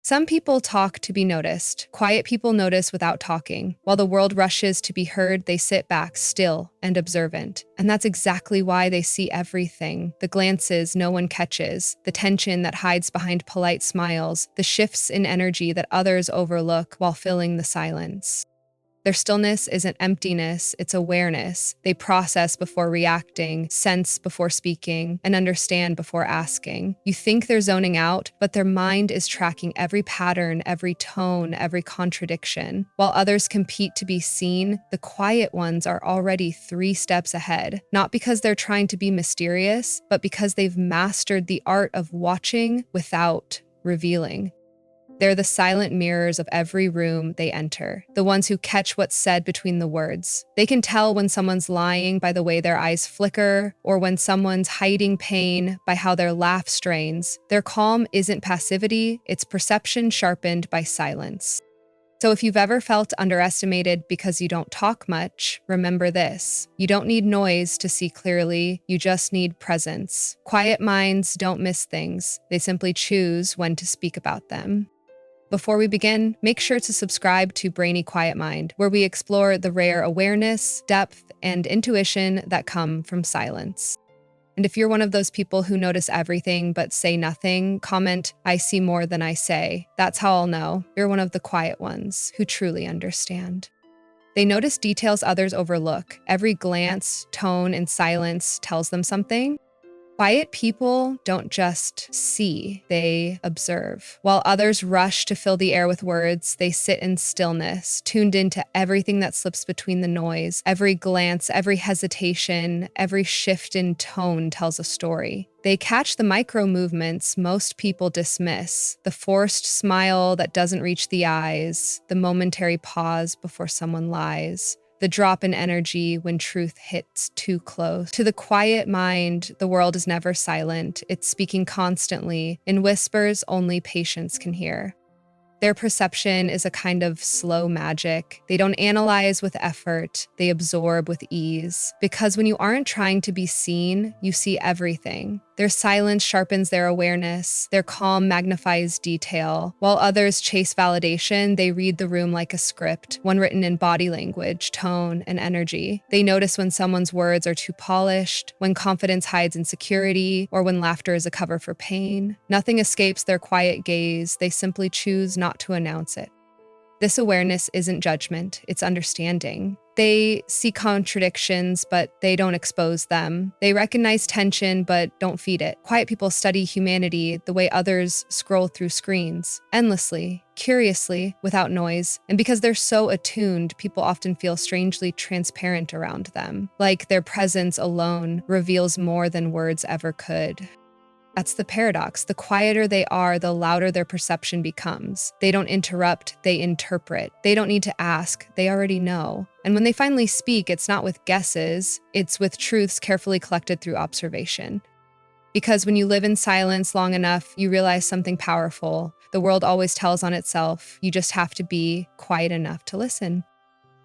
Some people talk to be noticed. Quiet people notice without talking. While the world rushes to be heard, they sit back, still and observant. And that's exactly why they see everything. The glances no one catches, the tension that hides behind polite smiles, the shifts in energy that others overlook while filling the silence. Their stillness isn't emptiness, it's awareness. They process before reacting, sense before speaking, and understand before asking. You think they're zoning out, but their mind is tracking every pattern, every tone, every contradiction. While others compete to be seen, the quiet ones are already 3 steps ahead. Not because they're trying to be mysterious, but because they've mastered the art of watching without revealing. They're the silent mirrors of every room they enter, the ones who catch what's said between the words. They can tell when someone's lying by the way their eyes flicker, or when someone's hiding pain by how their laugh strains. Their calm isn't passivity, it's perception sharpened by silence. So if you've ever felt underestimated because you don't talk much, remember this. You don't need noise to see clearly, you just need presence. Quiet minds don't miss things, they simply choose when to speak about them. Before we begin, make sure to subscribe to Brainy Quiet Mind, where we explore the rare awareness, depth, and intuition that come from silence. And if you're one of those people who notice everything but say nothing, comment, "I see more than I say." That's how I'll know you're one of the quiet ones who truly understand. They notice details others overlook. Every glance, tone, and silence tells them something. Quiet people don't just see, they observe. While others rush to fill the air with words, they sit in stillness, tuned into everything that slips between the noise. Every glance, every hesitation, every shift in tone tells a story. They catch the micro movements most people dismiss, the forced smile that doesn't reach the eyes, the momentary pause before someone lies, the drop in energy when truth hits too close. To the quiet mind, the world is never silent. It's speaking constantly, in whispers only patience can hear. Their perception is a kind of slow magic. They don't analyze with effort, they absorb with ease. Because when you aren't trying to be seen, you see everything. Their silence sharpens their awareness, their calm magnifies detail. While others chase validation, they read the room like a script, one written in body language, tone, and energy. They notice when someone's words are too polished, when confidence hides insecurity, or when laughter is a cover for pain. Nothing escapes their quiet gaze, they simply choose not to announce it. This awareness isn't judgment, it's understanding. They see contradictions, but they don't expose them. They recognize tension, but don't feed it. Quiet people study humanity the way others scroll through screens, endlessly, curiously, without noise. And because they're so attuned, people often feel strangely transparent around them, like their presence alone reveals more than words ever could. That's the paradox. The quieter they are, the louder their perception becomes. They don't interrupt, they interpret. They don't need to ask, they already know. And when they finally speak, it's not with guesses, it's with truths carefully collected through observation. Because when you live in silence long enough, you realize something powerful. The world always tells on itself. You just have to be quiet enough to listen.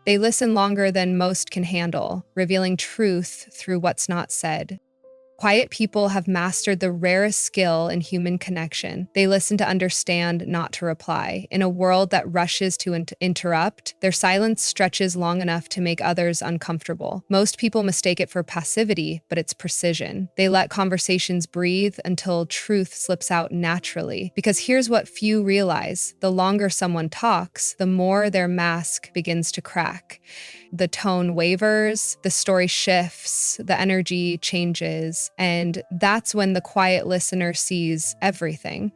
They listen longer than most can handle, revealing truth through what's not said. Quiet people have mastered the rarest skill in human connection. They listen to understand, not to reply. In a world that rushes to interrupt, their silence stretches long enough to make others uncomfortable. Most people mistake it for passivity, but it's precision. They let conversations breathe until truth slips out naturally. Because here's what few realize: the longer someone talks, the more their mask begins to crack. The tone wavers, the story shifts, the energy changes, and that's when the quiet listener sees everything.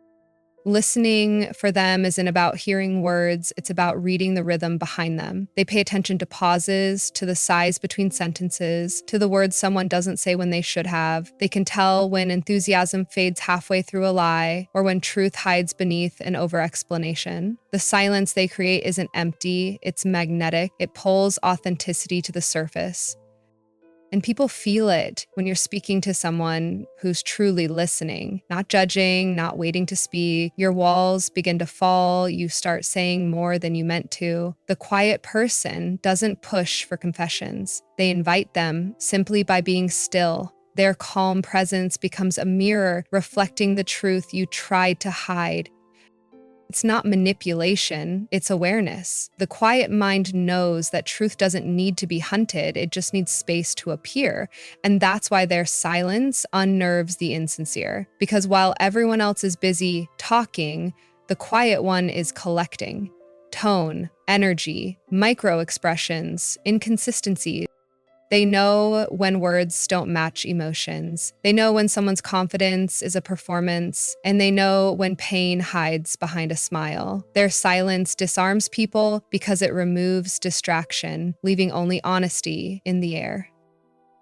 Listening for them isn't about hearing words, it's about reading the rhythm behind them. They pay attention to pauses, to the sighs between sentences, to the words someone doesn't say when they should have. They can tell when enthusiasm fades halfway through a lie, or when truth hides beneath an over-explanation. The silence they create isn't empty, it's magnetic. It pulls authenticity to the surface. And people feel it when you're speaking to someone who's truly listening, not judging, not waiting to speak. Your walls begin to fall. You start saying more than you meant to. The quiet person doesn't push for confessions. They invite them simply by being still. Their calm presence becomes a mirror reflecting the truth you tried to hide. It's not manipulation, it's awareness. The quiet mind knows that truth doesn't need to be hunted, it just needs space to appear. And that's why their silence unnerves the insincere. Because while everyone else is busy talking, the quiet one is collecting. Tone, energy, micro expressions, inconsistencies. They know when words don't match emotions. They know when someone's confidence is a performance, and they know when pain hides behind a smile. Their silence disarms people because it removes distraction, leaving only honesty in the air.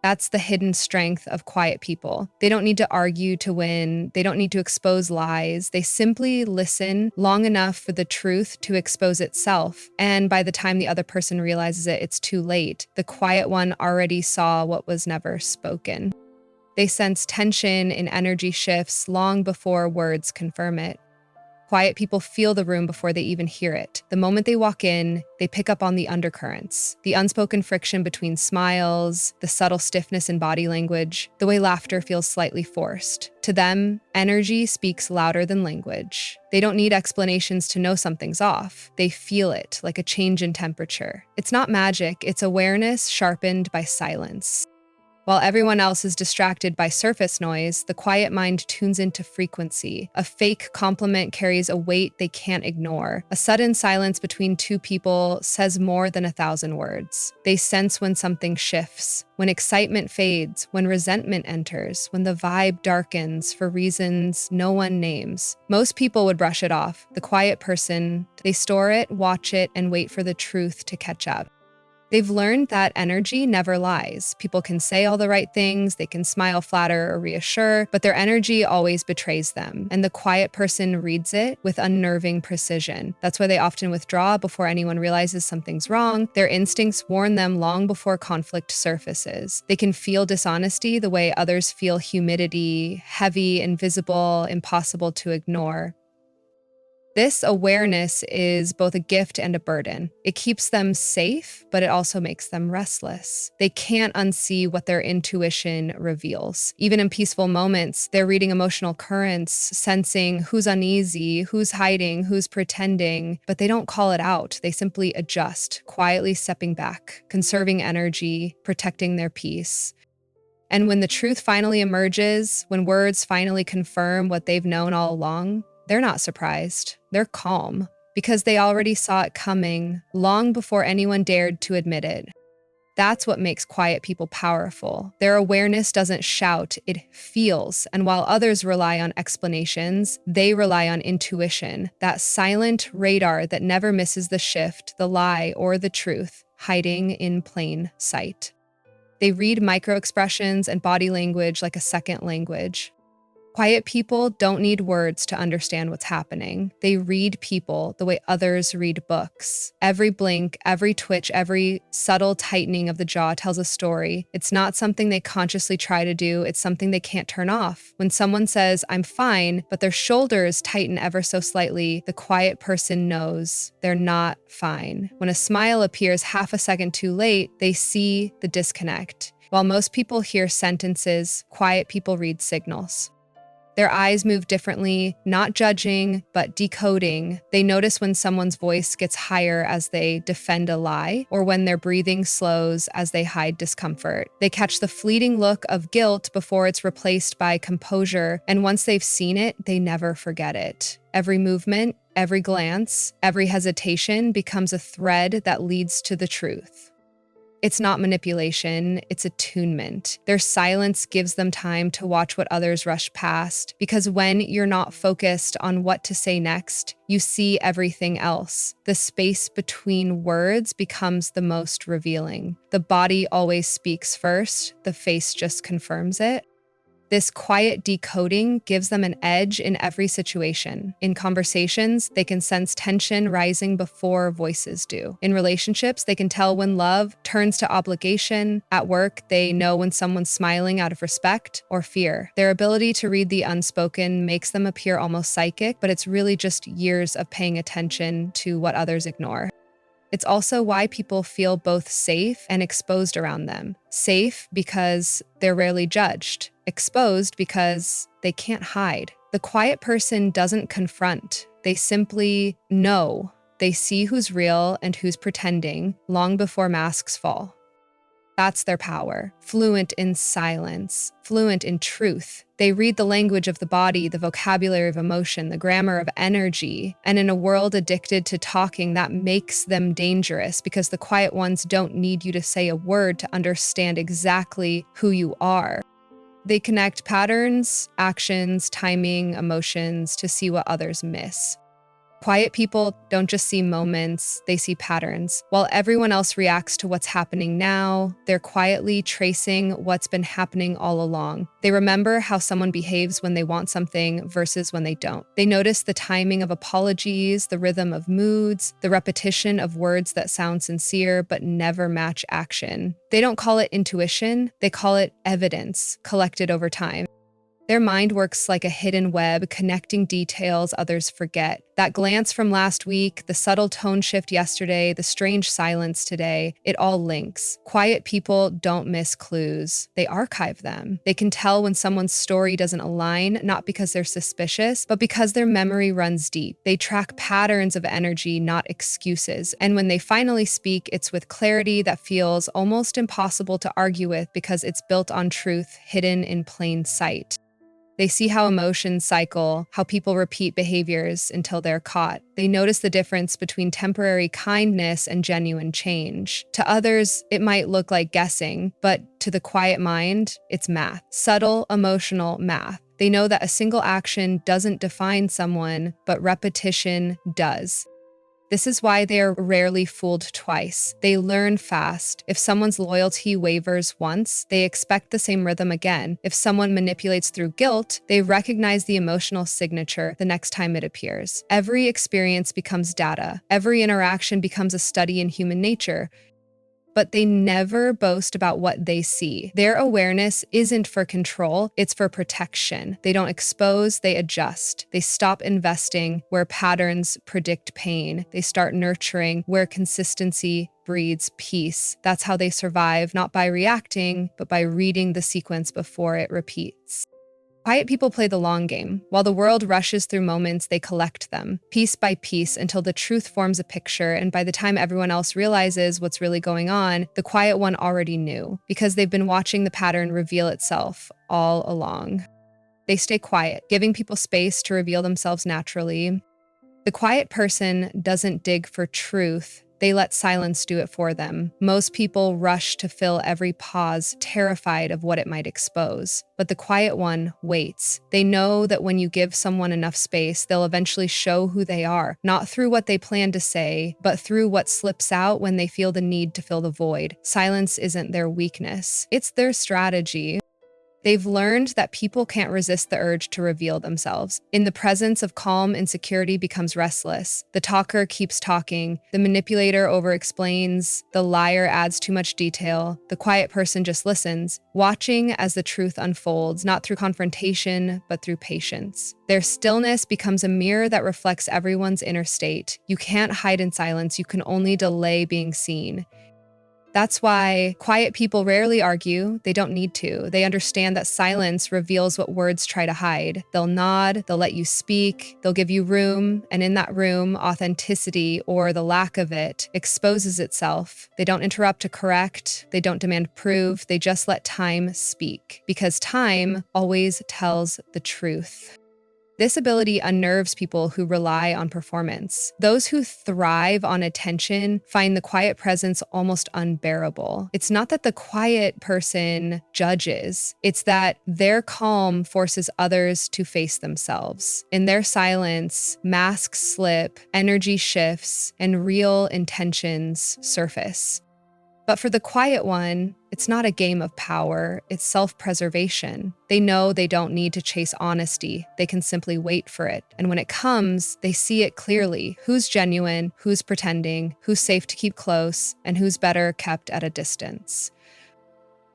That's the hidden strength of quiet people. They don't need to argue to win. They don't need to expose lies. They simply listen long enough for the truth to expose itself. And by the time the other person realizes it, it's too late. The quiet one already saw what was never spoken. They sense tension in energy shifts long before words confirm it. Quiet people feel the room before they even hear it. The moment they walk in, they pick up on the undercurrents, the unspoken friction between smiles, the subtle stiffness in body language, the way laughter feels slightly forced. To them, energy speaks louder than language. They don't need explanations to know something's off. They feel it, like a change in temperature. It's not magic, it's awareness sharpened by silence. While everyone else is distracted by surface noise, the quiet mind tunes into frequency. A fake compliment carries a weight they can't ignore. A sudden silence between two people says more than 1,000 words. They sense when something shifts, when excitement fades, when resentment enters, when the vibe darkens for reasons no one names. Most people would brush it off. The quiet person, they store it, watch it, and wait for the truth to catch up. They've learned that energy never lies. People can say all the right things, they can smile, flatter, or reassure, but their energy always betrays them. And the quiet person reads it with unnerving precision. That's why they often withdraw before anyone realizes something's wrong. Their instincts warn them long before conflict surfaces. They can feel dishonesty the way others feel humidity, heavy, invisible, impossible to ignore. This awareness is both a gift and a burden. It keeps them safe, but it also makes them restless. They can't unsee what their intuition reveals. Even in peaceful moments, they're reading emotional currents, sensing who's uneasy, who's hiding, who's pretending, but they don't call it out. They simply adjust, quietly stepping back, conserving energy, protecting their peace. And when the truth finally emerges, when words finally confirm what they've known all along, they're not surprised. They're calm because they already saw it coming long before anyone dared to admit it. That's what makes quiet people powerful. Their awareness doesn't shout, it feels. And while others rely on explanations, they rely on intuition, that silent radar that never misses the shift, the lie, or the truth, hiding in plain sight. They read microexpressions and body language like a second language. Quiet people don't need words to understand what's happening. They read people the way others read books. Every blink, every twitch, every subtle tightening of the jaw tells a story. It's not something they consciously try to do, it's something they can't turn off. When someone says, "I'm fine," but their shoulders tighten ever so slightly, the quiet person knows they're not fine. When a smile appears half a second too late, they see the disconnect. While most people hear sentences, quiet people read signals. Their eyes move differently, not judging, but decoding. They notice when someone's voice gets higher as they defend a lie, or when their breathing slows as they hide discomfort. They catch the fleeting look of guilt before it's replaced by composure, and once they've seen it, they never forget it. Every movement, every glance, every hesitation becomes a thread that leads to the truth. It's not manipulation, it's attunement. Their silence gives them time to watch what others rush past, because when you're not focused on what to say next, you see everything else. The space between words becomes the most revealing. The body always speaks first, the face just confirms it. This quiet decoding gives them an edge in every situation. In conversations, they can sense tension rising before voices do. In relationships, they can tell when love turns to obligation. At work, they know when someone's smiling out of respect or fear. Their ability to read the unspoken makes them appear almost psychic, but it's really just years of paying attention to what others ignore. It's also why people feel both safe and exposed around them. Safe because they're rarely judged. Exposed because they can't hide. The quiet person doesn't confront, they simply know. They see who's real and who's pretending long before masks fall. That's their power. Fluent in silence, fluent in truth. They read the language of the body, the vocabulary of emotion, the grammar of energy. And in a world addicted to talking, that makes them dangerous because the quiet ones don't need you to say a word to understand exactly who you are. They connect patterns, actions, timing, emotions to see what others miss. Quiet people don't just see moments, they see patterns. While everyone else reacts to what's happening now, they're quietly tracing what's been happening all along. They remember how someone behaves when they want something versus when they don't. They notice the timing of apologies, the rhythm of moods, the repetition of words that sound sincere but never match action. They don't call it intuition, they call it evidence collected over time. Their mind works like a hidden web, connecting details others forget. That glance from last week, the subtle tone shift yesterday, the strange silence today, it all links. Quiet people don't miss clues. They archive them. They can tell when someone's story doesn't align, not because they're suspicious, but because their memory runs deep. They track patterns of energy, not excuses. And when they finally speak, it's with clarity that feels almost impossible to argue with because it's built on truth hidden in plain sight. They see how emotions cycle, how people repeat behaviors until they're caught. They notice the difference between temporary kindness and genuine change. To others, it might look like guessing, but to the quiet mind, it's math. Subtle, emotional math. They know that a single action doesn't define someone, but repetition does. This is why they are rarely fooled twice. They learn fast. If someone's loyalty wavers once, they expect the same rhythm again. If someone manipulates through guilt, they recognize the emotional signature the next time it appears. Every experience becomes data. Every interaction becomes a study in human nature. But they never boast about what they see. Their awareness isn't for control, it's for protection. They don't expose, they adjust. They stop investing where patterns predict pain. They start nurturing where consistency breeds peace. That's how they survive, not by reacting, but by reading the sequence before it repeats. Quiet people play the long game. While the world rushes through moments, they collect them, piece by piece, until the truth forms a picture, and by the time everyone else realizes what's really going on, the quiet one already knew, because they've been watching the pattern reveal itself all along. They stay quiet, giving people space to reveal themselves naturally. The quiet person doesn't dig for truth. They let silence do it for them. Most people rush to fill every pause, terrified of what it might expose. But the quiet one waits. They know that when you give someone enough space, they'll eventually show who they are, not through what they plan to say, but through what slips out when they feel the need to fill the void. Silence isn't their weakness. It's their strategy. They've learned that people can't resist the urge to reveal themselves. In the presence of calm, insecurity becomes restless. The talker keeps talking. The manipulator over-explains. The liar adds too much detail. The quiet person just listens, watching as the truth unfolds, not through confrontation, but through patience. Their stillness becomes a mirror that reflects everyone's inner state. You can't hide in silence. You can only delay being seen. That's why quiet people rarely argue. They don't need to. They understand that silence reveals what words try to hide. They'll nod, they'll let you speak, they'll give you room, and in that room, authenticity, or the lack of it, exposes itself. They don't interrupt to correct, they don't demand proof, they just let time speak. Because time always tells the truth. This ability unnerves people who rely on performance. Those who thrive on attention find the quiet presence almost unbearable. It's not that the quiet person judges, it's that their calm forces others to face themselves. In their silence, masks slip, energy shifts, and real intentions surface. But for the quiet one, it's not a game of power, it's self-preservation. They know they don't need to chase honesty, they can simply wait for it. And when it comes, they see it clearly: who's genuine, who's pretending, who's safe to keep close, and who's better kept at a distance.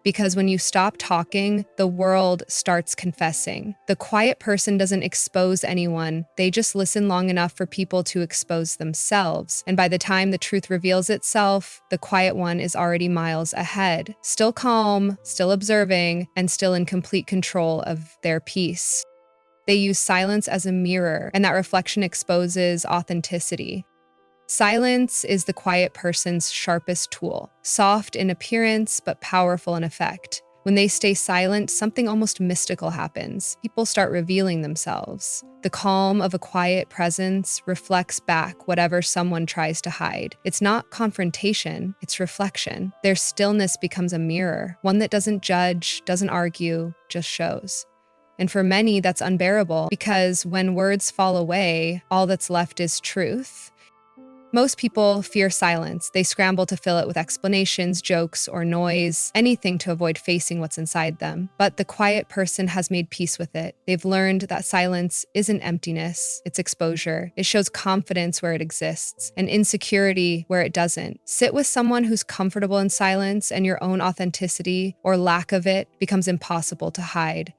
Because when you stop talking, the world starts confessing. The quiet person doesn't expose anyone, they just listen long enough for people to expose themselves. And by the time the truth reveals itself, the quiet one is already miles ahead, still calm, still observing, and still in complete control of their peace. They use silence as a mirror, and that reflection exposes authenticity. Silence is the quiet person's sharpest tool, soft in appearance but powerful in effect. When they stay silent, something almost mystical happens. People start revealing themselves. The calm of a quiet presence reflects back whatever someone tries to hide. It's not confrontation, it's reflection. Their stillness becomes a mirror, one that doesn't judge, doesn't argue, just shows. And for many, that's unbearable because when words fall away, all that's left is truth. Most people fear silence. They scramble to fill it with explanations, jokes, or noise, anything to avoid facing what's inside them. But the quiet person has made peace with it. They've learned that silence isn't emptiness, it's exposure. It shows confidence where it exists and insecurity where it doesn't. Sit with someone who's comfortable in silence, and your own authenticity, or lack of it, becomes impossible to hide.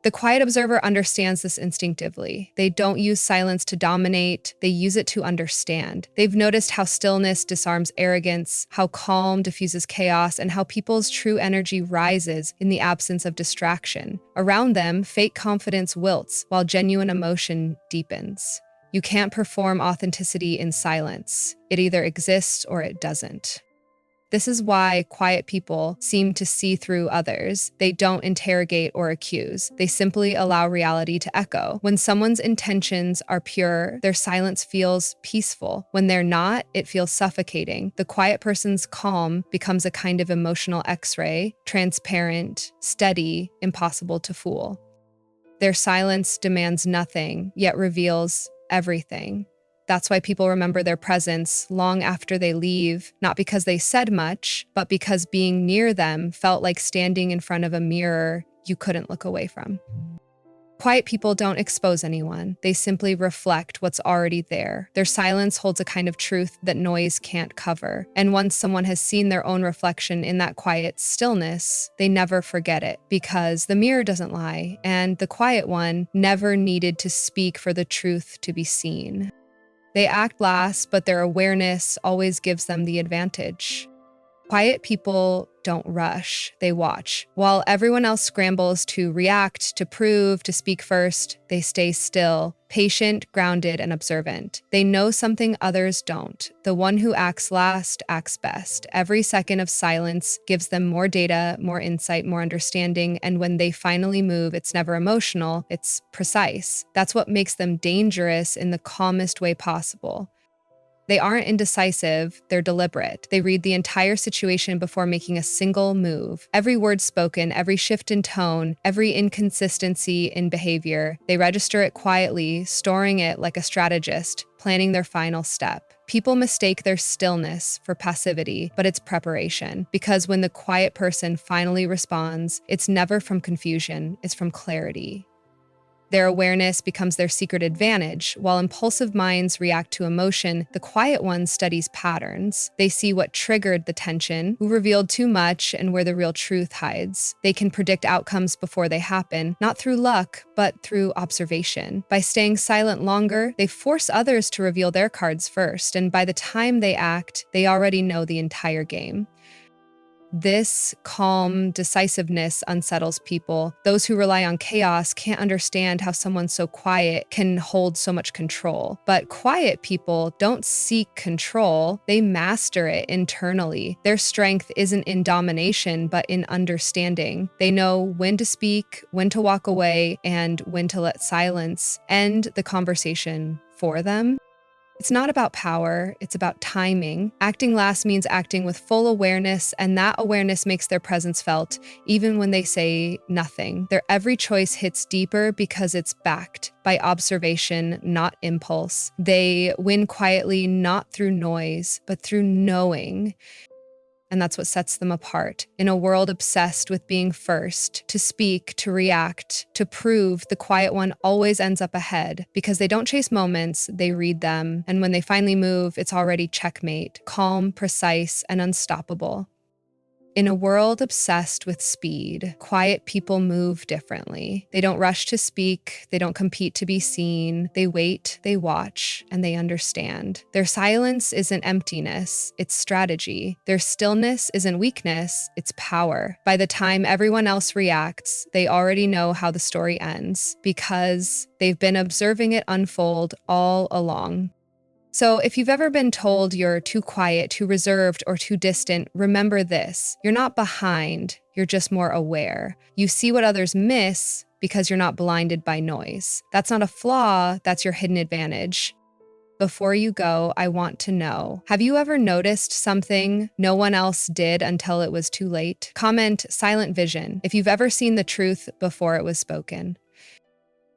The quiet observer understands this instinctively. They don't use silence to dominate, they use it to understand. They've noticed how stillness disarms arrogance, how calm diffuses chaos, and how people's true energy rises in the absence of distraction. Around them, fake confidence wilts, while genuine emotion deepens. You can't perform authenticity in silence. It either exists or it doesn't. This is why quiet people seem to see through others. They don't interrogate or accuse. They simply allow reality to echo. When someone's intentions are pure, their silence feels peaceful. When they're not, it feels suffocating. The quiet person's calm becomes a kind of emotional X-ray, transparent, steady, impossible to fool. Their silence demands nothing, yet reveals everything. That's why people remember their presence long after they leave, not because they said much, but because being near them felt like standing in front of a mirror you couldn't look away from. Quiet people don't expose anyone. They simply reflect what's already there. Their silence holds a kind of truth that noise can't cover. And once someone has seen their own reflection in that quiet stillness, they never forget it because the mirror doesn't lie, and the quiet one never needed to speak for the truth to be seen. They act last, but their awareness always gives them the advantage. Quiet people don't rush, they watch. While everyone else scrambles to react, to prove, to speak first, they stay still, patient, grounded, and observant. They know something others don't. The one who acts last acts best. Every second of silence gives them more data, more insight, more understanding, and when they finally move, it's never emotional, it's precise. That's what makes them dangerous in the calmest way possible. They aren't indecisive, they're deliberate. They read the entire situation before making a single move. Every word spoken, every shift in tone, every inconsistency in behavior, they register it quietly, storing it like a strategist, planning their final step. People mistake their stillness for passivity, but it's preparation. Because when the quiet person finally responds, it's never from confusion, it's from clarity. Their awareness becomes their secret advantage. While impulsive minds react to emotion, the quiet one studies patterns. They see what triggered the tension, who revealed too much, and where the real truth hides. They can predict outcomes before they happen, not through luck, but through observation. By staying silent longer, they force others to reveal their cards first, and by the time they act, they already know the entire game. This calm decisiveness unsettles people. Those who rely on chaos can't understand how someone so quiet can hold so much control. But quiet people don't seek control, they master it internally. Their strength isn't in domination, but in understanding. They know when to speak, when to walk away, and when to let silence end the conversation for them. It's not about power, it's about timing. Acting last means acting with full awareness, and that awareness makes their presence felt, even when they say nothing. Their every choice hits deeper because it's backed by observation, not impulse. They win quietly, not through noise, but through knowing. And that's what sets them apart. In a world obsessed with being first, to speak, to react, to prove, the quiet one always ends up ahead because they don't chase moments, they read them. And when they finally move, it's already checkmate, calm, precise, and unstoppable. In a world obsessed with speed, quiet people move differently. They don't rush to speak, they don't compete to be seen, they wait, they watch, and they understand. Their silence isn't emptiness, it's strategy. Their stillness isn't weakness, it's power. By the time everyone else reacts, they already know how the story ends because they've been observing it unfold all along. So, if you've ever been told you're too quiet, too reserved, or too distant, remember this. You're not behind, you're just more aware. You see what others miss because you're not blinded by noise. That's not a flaw, that's your hidden advantage. Before you go, I want to know, have you ever noticed something no one else did until it was too late? Comment silent vision if you've ever seen the truth before it was spoken.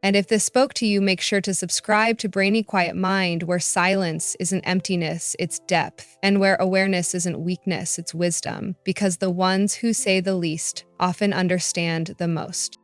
And if this spoke to you, make sure to subscribe to Brainy Quiet Mind, where silence isn't emptiness, it's depth, and where awareness isn't weakness, it's wisdom, because the ones who say the least often understand the most.